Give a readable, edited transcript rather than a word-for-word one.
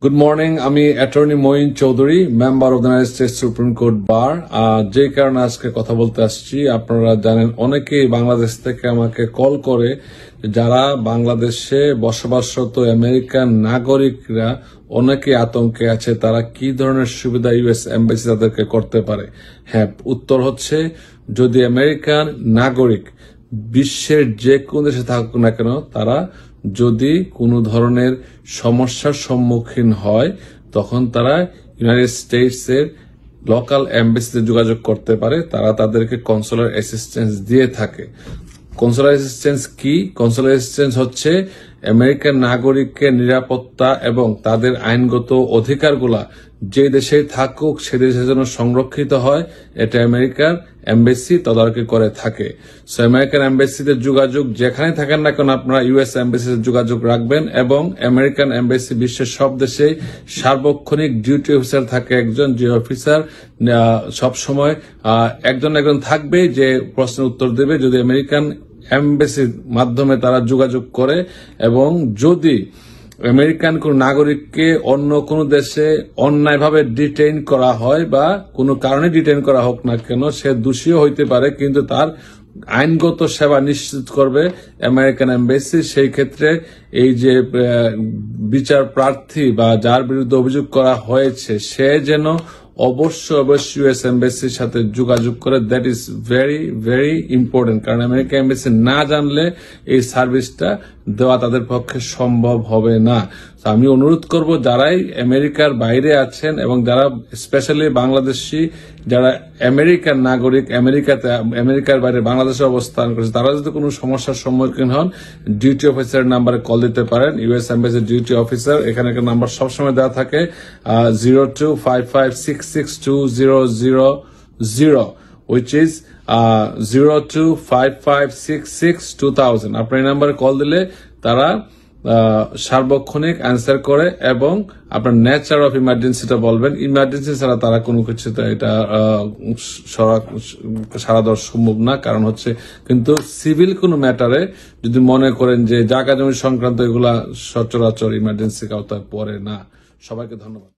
Good morning, আমি attorney Moin Chowdhury, member of the United States Supreme Court Bar. যে কারণে আজকে কথা বলতে আসছি, আপনারা জানেন অনেকেই বাংলাদেশ থেকে আমাকে কল করে যারা বাংলাদেশে বসবাসরত আমেরিকান নাগরিকরা অনেকে আতঙ্কে আছে, তারা কি ধরনের সুবিধা ইউএস এম্বাসি তাদেরকে করতে পারে। হ্যাঁ, উত্তর হচ্ছে যদি আমেরিকান নাগরিক বিশ্বের যে কোনো দেশে থাকুক না কেন, তারা যদি কোনো ধরনের সমস্যার সম্মুখীন হয় তখন তারা ইউনাইটেড স্টেটস এর লোকাল এম্বাসিতে যোগাযোগ করতে পারে। তারা তাদেরকে কনসুলার অ্যাসিস্ট্যান্স দিয়ে থাকে। কনসুলার অ্যাসিস্ট্যান্স কি? কনসুলার অ্যাসিস্ট্যান্স হচ্ছে আমেরিকান নাগরিকের নিরাপত্তা এবং তাদের আইনগত অধিকারগুলা যে দেশে থাকুক সে দেশের জন্য সংরক্ষিত হয়, এটা আমেরিকার এম্বাসি তদারকি করে থাকে। সো আমেরিকান এম্বাসিতে যোগাযোগ যেখানে থাকেন না কেন আপনারা ইউএস এম্বাসিতে যোগাযোগ রাখবেন, এবং আমেরিকান এম্বাসি বিশ্বের সব দেশে সার্বক্ষণিক ডিউটি অফিসার থাকে একজন, যে অফিসার সবসময় একজন থাকবে যে প্রশ্নের উত্তর দেবে যদি আমেরিকান এম্বাসির মাধ্যমে তারা যোগাযোগ করে। এবং যদি আমেরিকান কোন নাগরিককে অন্য কোন দেশে অন্যায়ভাবে ডিটেইন করা হয় বা কোনো কারণে ডিটেইন করা হোক না কেন, সে দোষীও হইতে পারে কিন্তু তার আইনগত সেবা নিশ্চিত করবে আমেরিকান এম্বাসি। সেই ক্ষেত্রে এই যে বিচার প্রার্থী বা যার বিরুদ্ধে অভিযোগ করা হয়েছে সে যেন অবশ্যই ইউএস এম্বাসির সাথে যোগাযোগ করে। That is very very important, কারণ আমেরিকান এম্বাসি না জানলে এই সার্ভিসটা দেওয়া তাদের পক্ষে সম্ভব হবে না। আমি অনুরোধ করব যারাই আমেরিকার বাইরে আছেন এবং যারা স্পেশালি বাংলাদেশি যারা আমেরিকান নাগরিক আমেরিকার বাইরে বাংলাদেশে অবস্থান করেছে, তারা যদি কোনো সমস্যার সম্মুখীন হন ডিউটি অফিসারের নাম্বারে কল দিতে পারেন। ইউএস এম্বাসির ডিউটি অফিসার, এখানে একটা নাম্বার সবসময় দেওয়া থাকে 0255662000 which is 0255662000। আপনার এই নাম্বারে কল দিলে তারা সার্বক্ষণিক অ্যান্সার করে এবং আপনার নেচার অফ ইমার্জেন্সিটা বলবেন। ইমার্জেন্সি ছাড়া তারা কোনো কিছুতে এটা সারা দেওয়া সম্ভব না, কারণ হচ্ছে কিন্তু সিভিল কোনো ম্যাটারে যদি মনে করেন যে জায়গা জমি সংক্রান্ত এগুলা সচরাচর ইমার্জেন্সি আওতায় পড়ে না। সবাইকে ধন্যবাদ।